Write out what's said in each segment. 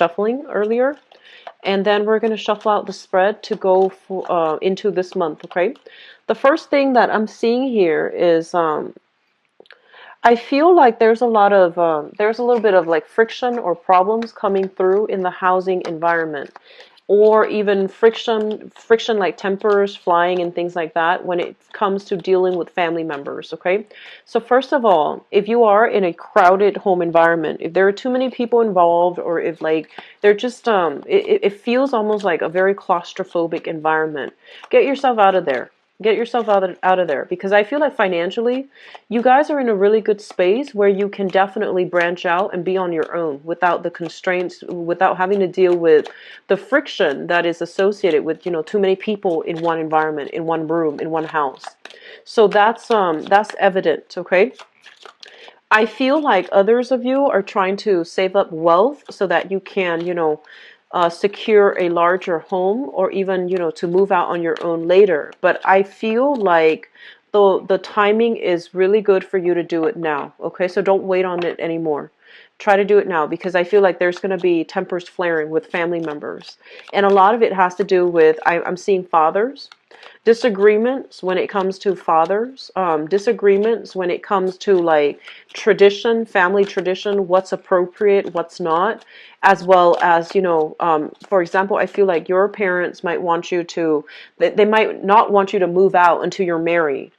shuffling earlier. And then we're going to shuffle out the spread to go for, into this month, okay? The first thing that I'm seeing here is I feel like there's a lot of there's a little bit of like friction or problems coming through in the housing environment, or even friction like tempers flying and things like that when it comes to dealing with family members. Okay, so first of all, if you are in a crowded home environment, if there are too many people involved, or if like they're just it feels almost like a very claustrophobic environment, get yourself out of there. Get yourself out of there, because I feel like financially, you guys are in a really good space where you can definitely branch out and be on your own without the constraints, without having to deal with the friction that is associated with, you know, too many people in one environment, in one room, in one house. So that's evident, okay? I feel like others of you are trying to save up wealth so that you can, you know, secure a larger home, or even, you know, to move out on your own later. But I feel like the timing is really good for you to do it now. Okay, so don't wait on it anymore. Try to do it now, because I feel like there's going to be tempers flaring with family members, and a lot of it has to do with I'm seeing fathers. Disagreements when it comes to fathers, disagreements when it comes to like tradition, family tradition, what's appropriate, what's not, as well as, you know, for example, I feel like your parents might want you to, they might not want you to move out until you're married.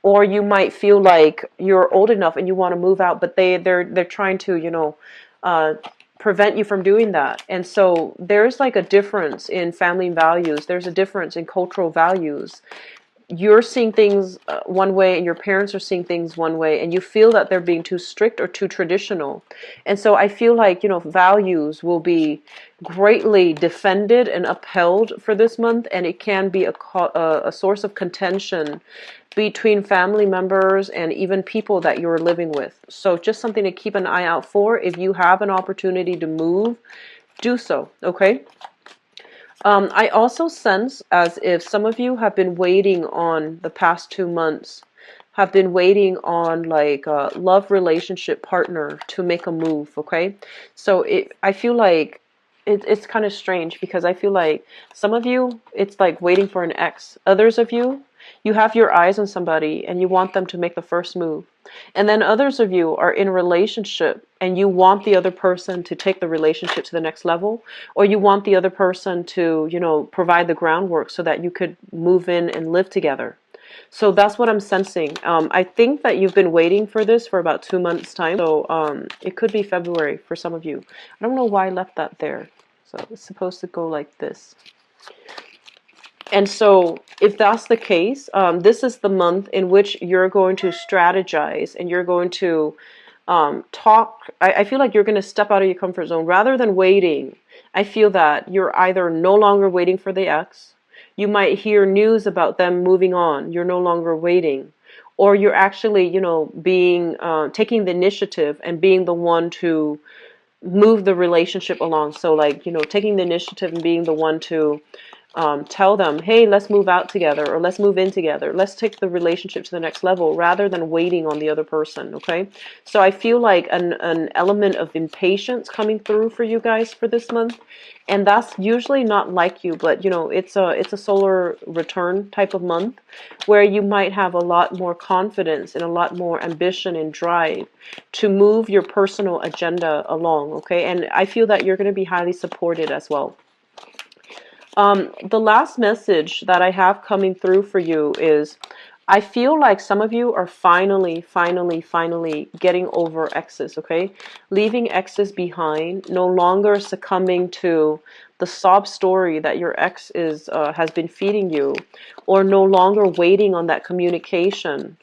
Or you might feel like you're old enough and you want to move out, but they're trying to, you know, uh, prevent you from doing that. And so there's like a difference in family values. There's a difference in cultural values. You're seeing things one way, and your parents are seeing things one way, and you feel that they're being too strict or too traditional. And so I feel like, you know, values will be greatly defended and upheld for this month, and it can be a source of contention between family members and even people that you're living with. So just something to keep an eye out for. If you have an opportunity to move, do so, okay? I also sense as if some of you have been waiting on the past 2 months, have been waiting on like a love relationship partner to make a move, okay? So I feel like it's kind of strange, because I feel like some of you, it's like waiting for an ex. Others of you, you have your eyes on somebody and you want them to make the first move. And then others of you are in a relationship and you want the other person to take the relationship to the next level, or you want the other person to, you know, provide the groundwork so that you could move in and live together. So that's what I'm sensing. I think that you've been waiting for this for about 2 months' time. So it could be February for some of you. I don't know why I left that there. So it's supposed to go like this. And so if that's the case, this is the month in which you're going to strategize and you're going to talk. I feel like you're going to step out of your comfort zone rather than waiting. I feel that you're either no longer waiting for the ex. You might hear news about them moving on. You're no longer waiting. Or you're actually, you know, being taking the initiative and being the one to move the relationship along. So like, you know, taking the initiative and being the one to tell them, hey, let's move out together, or let's move in together. Let's take the relationship to the next level rather than waiting on the other person, okay? So I feel like an element of impatience coming through for you guys for this month. And that's usually not like you, but you know, it's a solar return type of month where you might have a lot more confidence and a lot more ambition and drive to move your personal agenda along, okay? And I feel that you're going to be highly supported as well. The last message that I have coming through for you is I feel like some of you are finally getting over exes, okay? Leaving exes behind, no longer succumbing to the sob story that your ex has been feeding you, or no longer waiting on that communication.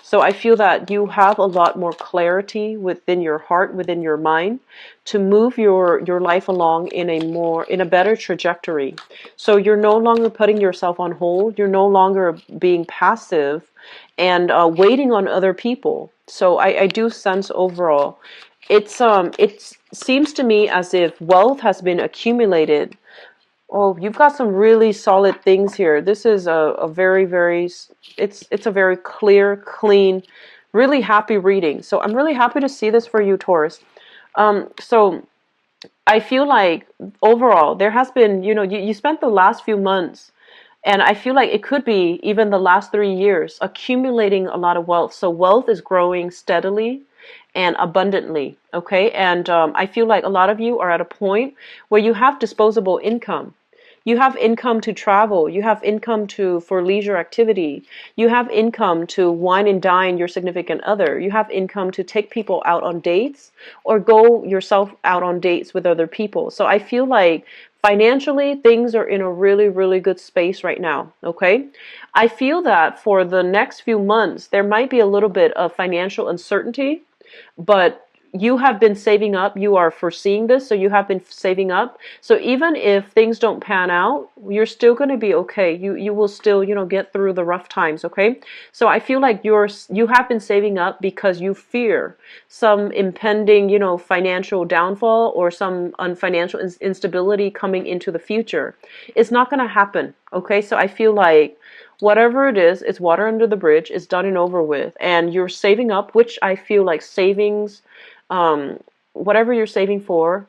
So I feel that you have a lot more clarity within your heart, within your mind, to move your life along in a better trajectory. So you're no longer putting yourself on hold. You're no longer being passive and waiting on other people. So I do sense overall, it seems to me as if wealth has been accumulated. Oh, you've got some really solid things here. This is a very, it's a very clear, clean, really happy reading. So I'm really happy to see this for you, Taurus. So I feel like overall there has been, you spent the last few months, and I feel like it could be even the last 3 years, accumulating a lot of wealth. So wealth is growing steadily and abundantly. Okay. And I feel like a lot of you are at a point where you have disposable income. You have income to travel. You have income for leisure activity. You have income to wine and dine your significant other. You have income to take people out on dates or go yourself out on dates with other people. So I feel like financially, things are in a really, really good space right now. Okay. I feel that for the next few months, there might be a little bit of financial uncertainty, but you have been saving up. You are foreseeing this, so you have been saving up. So even if things don't pan out, you're still going to be okay. You will still, get through the rough times, okay? So I feel like you have been saving up because you fear some impending, financial downfall or some financial instability coming into the future. It's not going to happen, okay? So I feel like whatever it is, it's water under the bridge, it's done and over with, and you're saving up, which I feel like savings, whatever you're saving for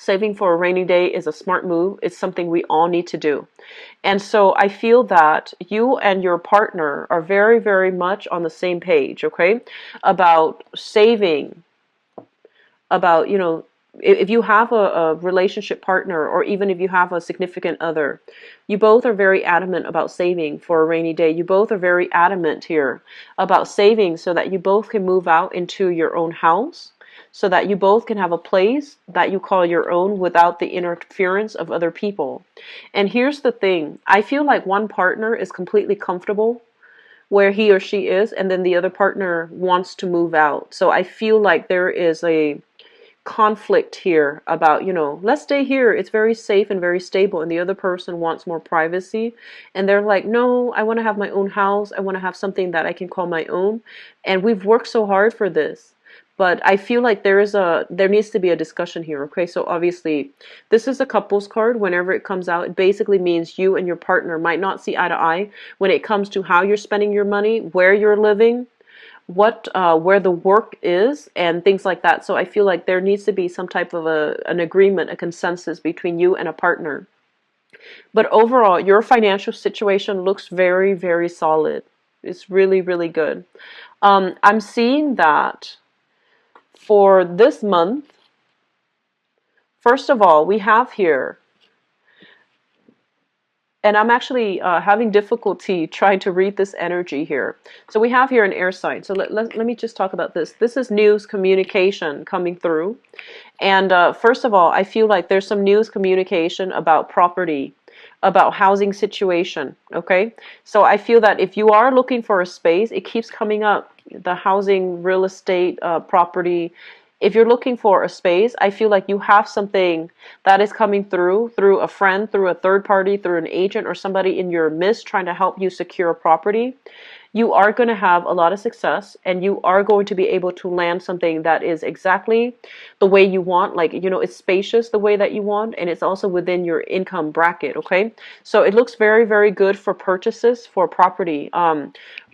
a rainy day is a smart move. It's something we all need to do. And so I feel that you and your partner are very, very much on the same page, okay, about saving, about, if you have a relationship partner, or even if you have a significant other, you both are very adamant about saving for a rainy day. You both are very adamant here about saving so that you both can move out into your own house, so that you both can have a place that you call your own without the interference of other people. And here's the thing. I feel like one partner is completely comfortable where he or she is, and then the other partner wants to move out. So I feel like there is a conflict here about, let's stay here. It's very safe and very stable. And the other person wants more privacy. And they're like, no, I want to have my own house. I want to have something that I can call my own. And we've worked so hard for this. But I feel like there needs to be a discussion here, okay? So obviously, this is a couples card. Whenever it comes out, it basically means you and your partner might not see eye to eye when it comes to how you're spending your money, where you're living, where the work is, and things like that. So I feel like there needs to be some type of an agreement, a consensus between you and a partner. But overall, your financial situation looks very, very solid. It's really, really good. I'm seeing that for this month, first of all, we have here, and I'm actually having difficulty trying to read this energy here. So we have here an air sign. So let me just talk about this. This is news communication coming through. And first of all, I feel like there's some news communication about property, about housing situation, okay? So I feel that if you are looking for a space, it keeps coming up, the housing, real estate, property. If you're looking for a space, I feel like you have something that is coming through a friend, through a third party, through an agent, or somebody in your midst trying to help you secure a property. You are going to have a lot of success, and you are going to be able to land something that is exactly the way you want. Like, it's spacious the way that you want, and it's also within your income bracket, okay? So it looks very, very good for purchases for property.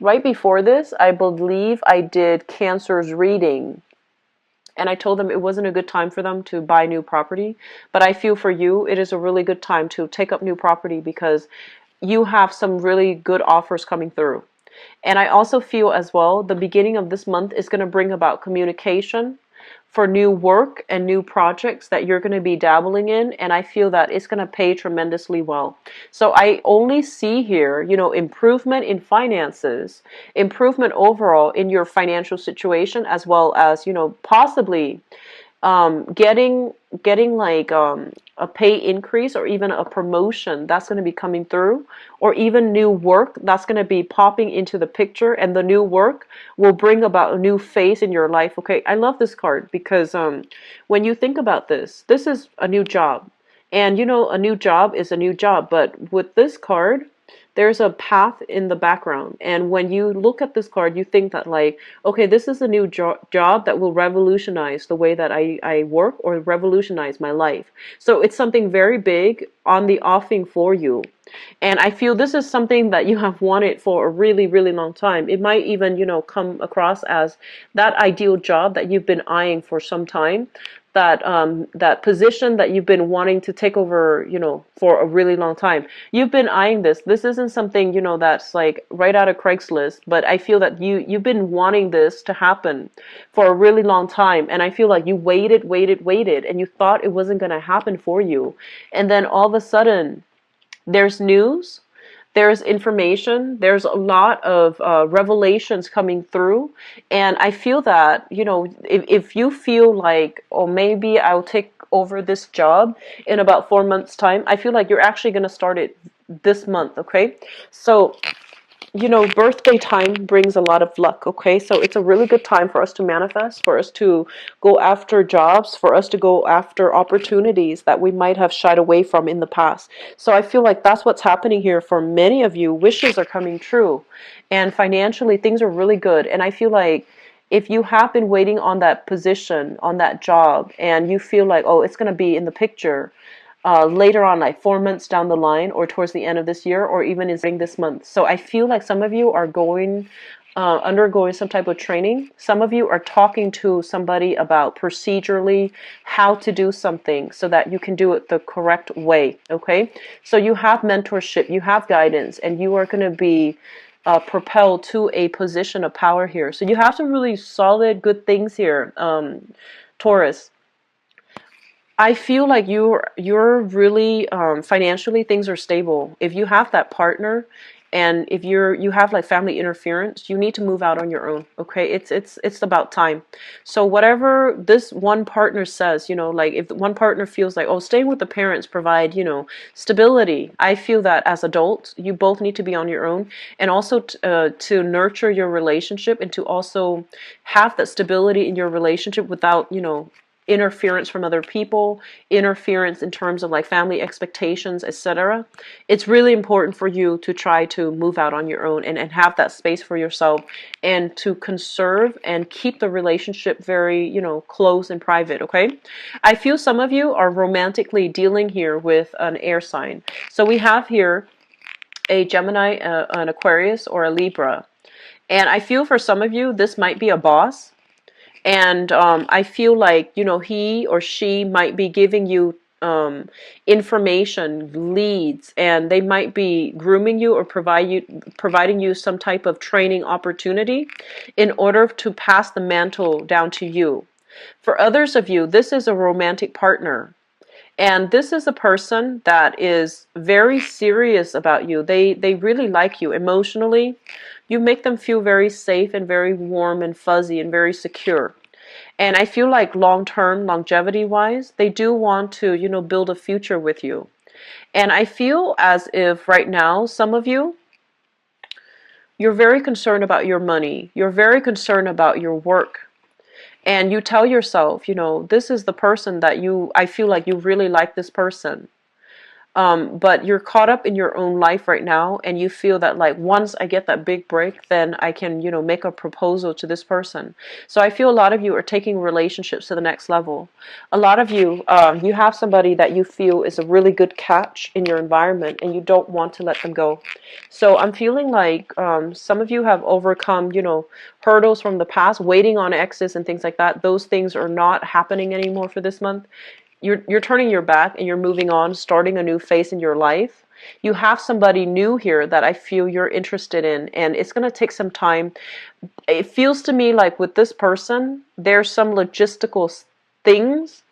Right before this, I believe I did Cancer's reading, and I told them it wasn't a good time for them to buy new property. But I feel for you, it is a really good time to take up new property because you have some really good offers coming through. And I also feel as well, the beginning of this month is going to bring about communication for new work and new projects that you're going to be dabbling in. And I feel that it's going to pay tremendously well. So I only see here, improvement in finances, improvement overall in your financial situation, as well as, possibly getting like a pay increase or even a promotion that's going to be coming through, or even new work that's going to be popping into the picture, and the new work will bring about a new phase in your life. Okay, I love this card because when you think about this is a new job, and a new job is a new job, but with this card, there's a path in the background. And when you look at this card, you think that like, okay, this is a new job that will revolutionize the way that I work, or revolutionize my life. So it's something very big on the offing for you. And I feel this is something that you have wanted for a really, really long time. It might even, come across as that ideal job that you've been eyeing for some time. that position that you've been wanting to take over, for a really long time. You've been eyeing this. This isn't something, that's like right out of Craigslist, but I feel that you've been wanting this to happen for a really long time. And I feel like you waited, and you thought it wasn't going to happen for you. And then all of a sudden, there's news, there's information, there's a lot of revelations coming through. And I feel that, if you feel like, oh, maybe I'll take over this job in about 4 months' time, I feel like you're actually going to start it this month, okay? So, birthday time brings a lot of luck, okay? So it's a really good time for us to manifest, for us to go after jobs, for us to go after opportunities that we might have shied away from in the past. So I feel like that's what's happening here for many of you. Wishes are coming true. And financially, things are really good. And I feel like if you have been waiting on that position, on that job, and you feel like, oh, it's going to be in the picture, later on, like 4 months down the line, or towards the end of this year, or even in this month. So I feel like some of you are undergoing some type of training. Some of you are talking to somebody about procedurally how to do something so that you can do it the correct way, okay? So you have mentorship, you have guidance, and you are going to be propelled to a position of power here. So you have some really solid, good things here, Taurus. I feel like you're really financially, things are stable. If you have that partner, and if you have like family interference, you need to move out on your own. Okay, it's about time. So whatever this one partner says, like if one partner feels like, oh, staying with the parents provide stability. I feel that as adults, you both need to be on your own, and also to nurture your relationship, and to also have that stability in your relationship without interference from other people, interference in terms of like family expectations, etc. It's really important for you to try to move out on your own, and have that space for yourself, and to conserve and keep the relationship very, close and private, okay? I feel some of you are romantically dealing here with an air sign. So we have here a Gemini, an Aquarius, or a Libra. And I feel for some of you, this might be a boss. And I feel like, he or she might be giving you information, leads, and they might be grooming you, or providing you some type of training opportunity in order to pass the mantle down to you. For others of you, this is a romantic partner. And this is a person that is very serious about you. They really like you emotionally. You make them feel very safe and very warm and fuzzy and very secure. And I feel like long-term, longevity-wise, they do want to, build a future with you. And I feel as if right now, some of you, you're very concerned about your money. You're very concerned about your work. And you tell yourself, this is the person that I feel like you really like this person. But you're caught up in your own life right now, and you feel that like once I get that big break, then I can, make a proposal to this person. So I feel a lot of you are taking relationships to the next level. A lot of you, you have somebody that you feel is a really good catch in your environment, and you don't want to let them go. So I'm feeling like some of you have overcome, hurdles from the past, waiting on exes and things like that. Those things are not happening anymore for this month. You're turning your back, and you're moving on, starting a new phase in your life. You have somebody new here that I feel you're interested in, and it's going to take some time. It feels to me like with this person, there's some logistical things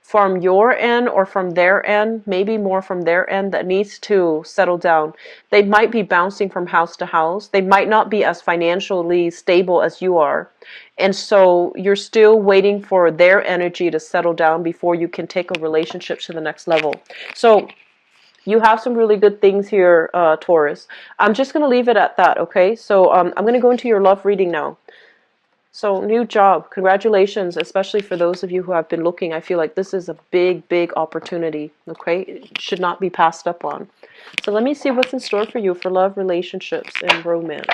from your end or from their end, maybe more from their end, that needs to settle down. They might be bouncing from house to house. They might not be as financially stable as you are. And so you're still waiting for their energy to settle down before you can take a relationship to the next level. So you have some really good things here, Taurus. I'm just going to leave it at that, okay? So I'm going to go into your love reading now. So new job, congratulations, especially for those of you who have been looking. I feel like this is a big, big opportunity, okay? It should not be passed up on. So let me see what's in store for you for love, relationships, and romance.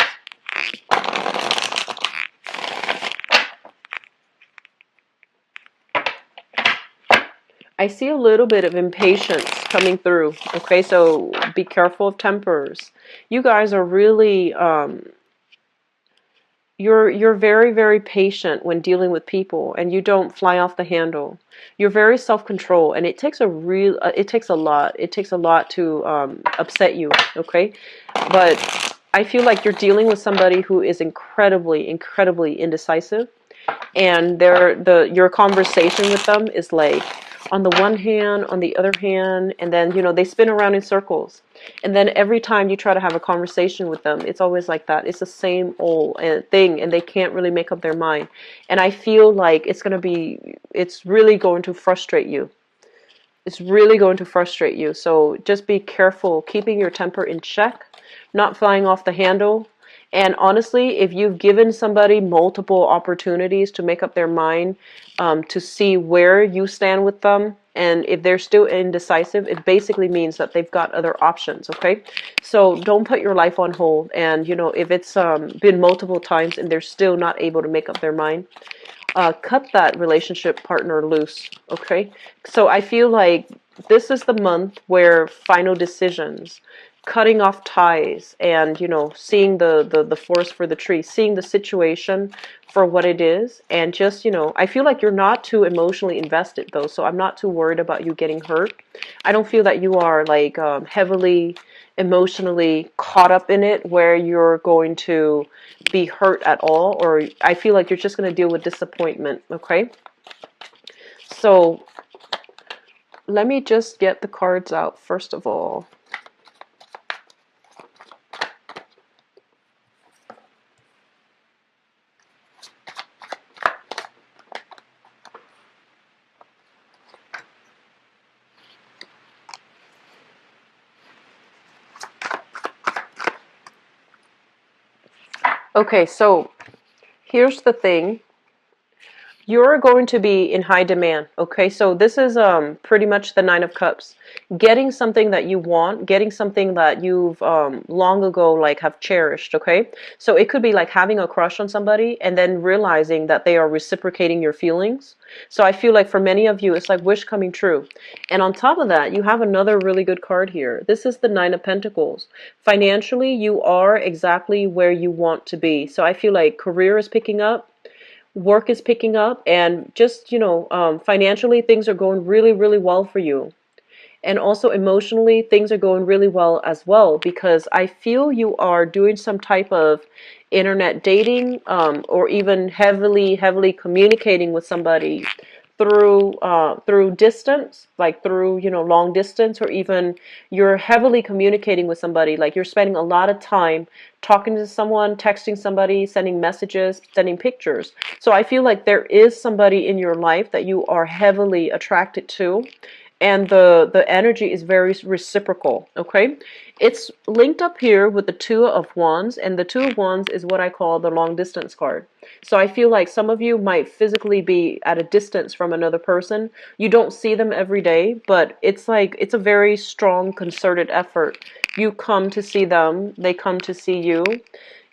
I see a little bit of impatience coming through, okay? So be careful of tempers. You guys are really you're very, very patient when dealing with people, and you don't fly off the handle. You're very self-control, and it takes it takes a lot. It takes a lot to upset you, okay? But I feel like you're dealing with somebody who is incredibly, incredibly indecisive, and your conversation with them is like on the one hand, on the other hand, and then they spin around in circles, and then every time you try to have a conversation with them, it's always like that. It's the same old thing, and they can't really make up their mind. And I feel like it's really going to frustrate you. It's really going to frustrate you. So just be careful, keeping your temper in check, not flying off the handle. And honestly, if you've given somebody multiple opportunities to make up their mind, to see where you stand with them, and if they're still indecisive, it basically means that they've got other options, okay? So don't put your life on hold. And, if it's been multiple times and they're still not able to make up their mind, cut that relationship partner loose, okay? So I feel like this is the month where final decisions, cutting off ties, and seeing the forest for the tree, seeing the situation for what it is, and just I feel like you're not too emotionally invested though, so I'm not too worried about you getting hurt. I don't feel that you are like heavily emotionally caught up in it where you're going to be hurt at all, or I feel like you're just going to deal with disappointment, okay? So let me just get the cards out first of all. Okay, so here's the thing. You're going to be in high demand, okay? So this is pretty much the Nine of Cups. Getting something that you want, getting something that you've long ago like have cherished, okay? So it could be like having a crush on somebody and then realizing that they are reciprocating your feelings. So I feel like for many of you, it's like wish coming true. And on top of that, you have another really good card here. This is the Nine of Pentacles. Financially, you are exactly where you want to be. So I feel like career is picking up. Work is picking up, and just financially things are going really, really well for you. And also emotionally things are going really well as well, because I feel you are doing some type of internet dating, or even heavily communicating with somebody through distance, like through long distance, or even you're heavily communicating with somebody, like you're spending a lot of time talking to someone, texting somebody, sending messages, sending pictures. So I feel like there is somebody in your life that you are heavily attracted to, and the energy is very reciprocal, okay? It's linked up here with the Two of Wands, and the Two of Wands is what I call the long distance card. So I feel like some of you might physically be at a distance from another person. You don't see them every day, but it's like it's a very strong concerted effort. You come to see them, they come to see you.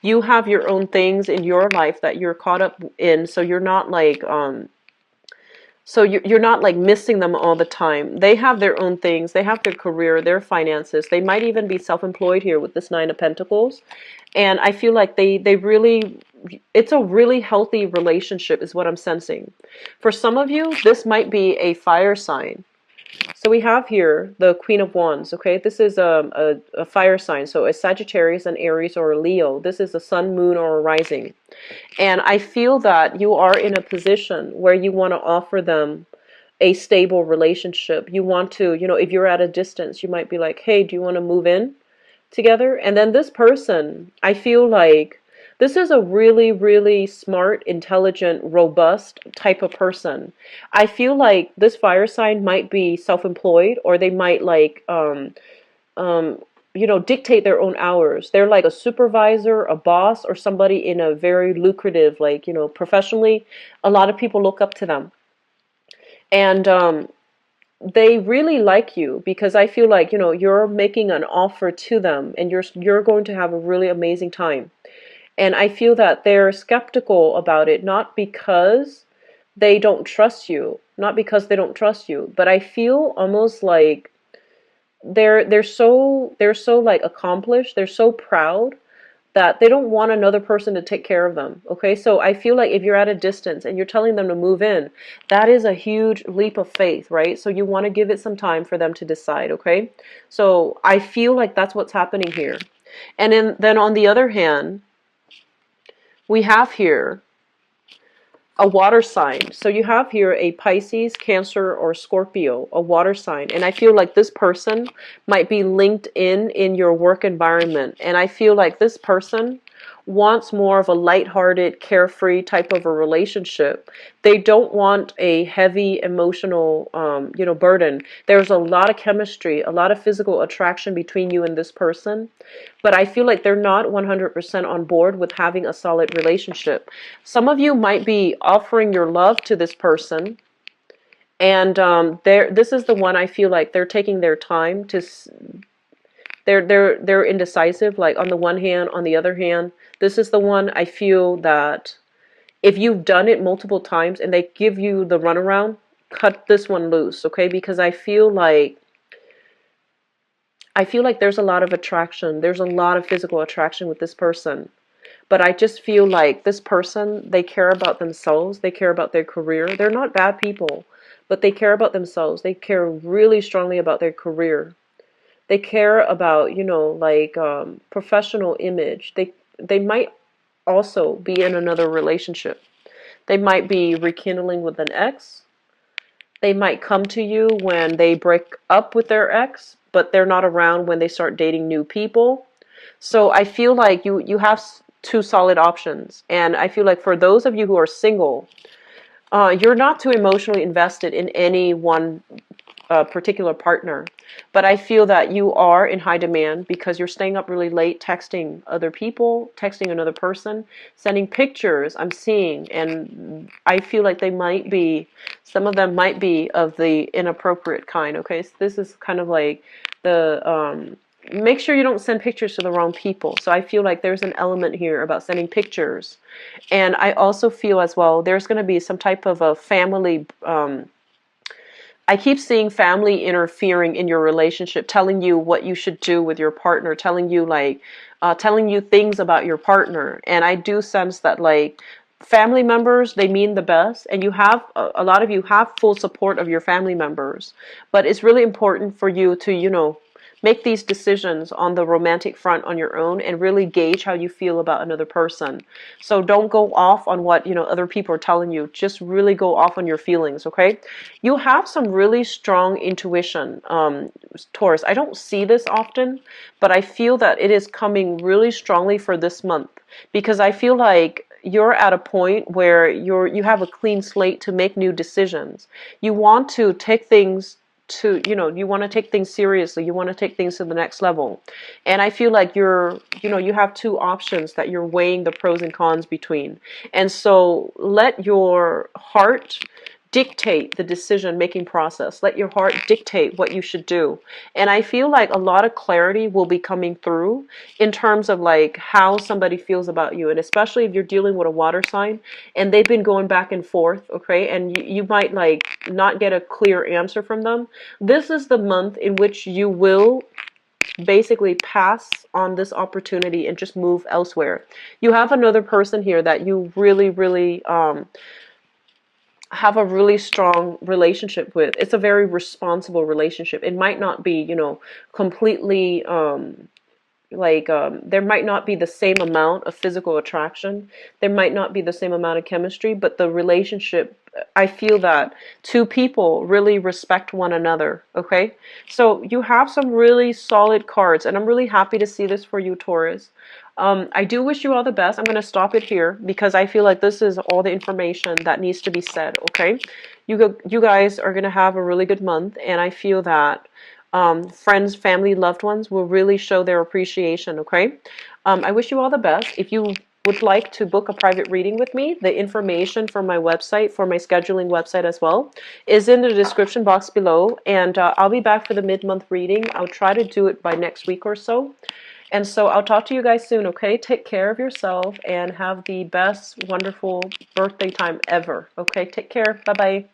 You have your own things in your life that you're caught up in, so you're not like you're not like missing them all the time. They have their own things. They have their career, their finances. They might even be self-employed here with this Nine of Pentacles. And I feel like they really, it's a really healthy relationship is what I'm sensing. For some of you, this might be a fire sign. So we have here the Queen of Wands, okay? This is a fire sign. So a Sagittarius, an Aries, or a Leo. This is a sun, moon, or a rising. And I feel that you are in a position where you want to offer them a stable relationship. You want to, if you're at a distance, you might be like, hey, do you want to move in together? And then this person, I feel like this is a really, really smart, intelligent, robust type of person. I feel like this fire sign might be self-employed, or they might like, dictate their own hours. They're like a supervisor, a boss, or somebody in a very lucrative, like, professionally, a lot of people look up to them. And they really like you because I feel like, you're making an offer to them, and you're going to have a really amazing time. And I feel that they're skeptical about it, not because they don't trust you, but I feel almost like they're so like accomplished, they're so proud that they don't want another person to take care of them. Okay, so I feel like if you're at a distance and you're telling them to move in, that is a huge leap of faith, right? So you want to give it some time for them to decide. Okay, so I feel like that's what's happening here. And then on the other hand, we have here a water sign. So you have here a Pisces, Cancer, or Scorpio, a water sign. And I feel like this person might be linked in your work environment. And I feel like this person wants more of a lighthearted, carefree type of a relationship. They don't want a heavy emotional, burden. There's a lot of chemistry, a lot of physical attraction between you and this person. But I feel like they're not 100% on board with having a solid relationship. Some of you might be offering your love to this person, and this is the one I feel like they're taking their time to. They're indecisive. Like on the one hand, on the other hand, this is the one I feel that if you've done it multiple times and they give you the runaround, cut this one loose, okay? Because I feel like there's a lot of attraction. There's a lot of physical attraction with this person. But I just feel like this person, they care about themselves. They care about their career. They're not bad people, but they care about themselves. They care really strongly about their career. They care about, professional image. They might also be in another relationship. They might be rekindling with an ex. They might come to you when they break up with their ex, but they're not around when they start dating new people. So I feel like you have two solid options. And I feel like for those of you who are single, you're not too emotionally invested in any one particular partner. But I feel that you are in high demand because you're staying up really late, texting other people, texting another person, sending pictures I'm seeing. And I feel like some of them might be of the inappropriate kind. Okay, so this is kind of like make sure you don't send pictures to the wrong people. So I feel like there's an element here about sending pictures. And I also feel as well there's going to be some type of a family. I keep seeing family interfering in your relationship, telling you what you should do with your partner, telling you things about your partner. And I do sense that family members, they mean the best, and a lot of you have full support of your family members. But it's really important for you to, make these decisions on the romantic front on your own and really gauge how you feel about another person. So don't go off on what, other people are telling you. Just really go off on your feelings, okay? You have some really strong intuition, Taurus. I don't see this often, but I feel that it is coming really strongly for this month because I feel like you're at a point where you have a clean slate to make new decisions. You want to take things you want to take things seriously. You want to take things to the next level. And I feel like you have two options that you're weighing the pros and cons between. And so let your heart dictate the decision-making process. Let your heart dictate what you should do. And I feel like a lot of clarity will be coming through in terms of how somebody feels about you. And especially if you're dealing with a water sign and they've been going back and forth, okay, and you might not get a clear answer from them. This is the month in which you will basically pass on this opportunity and just move elsewhere. You have another person here that you really, really have a really strong relationship with. It's a very responsible relationship. It might not be, completely there might not be the same amount of physical attraction. There might not be the same amount of chemistry, but the relationship, I feel that two people really respect one another, okay? So you have some really solid cards, and I'm really happy to see this for you, Taurus. I do wish you all the best. I'm going to stop it here because I feel like this is all the information that needs to be said, okay? You guys are going to have a really good month, and I feel that friends, family, loved ones will really show their appreciation, okay? I wish you all the best. If you would like to book a private reading with me, the information for my website, for my scheduling website as well, is in the description box below. And I'll be back for the mid-month reading. I'll try to do it by next week or so. And so I'll talk to you guys soon, okay? Take care of yourself and have the best, wonderful birthday time ever, okay? Take care. Bye-bye.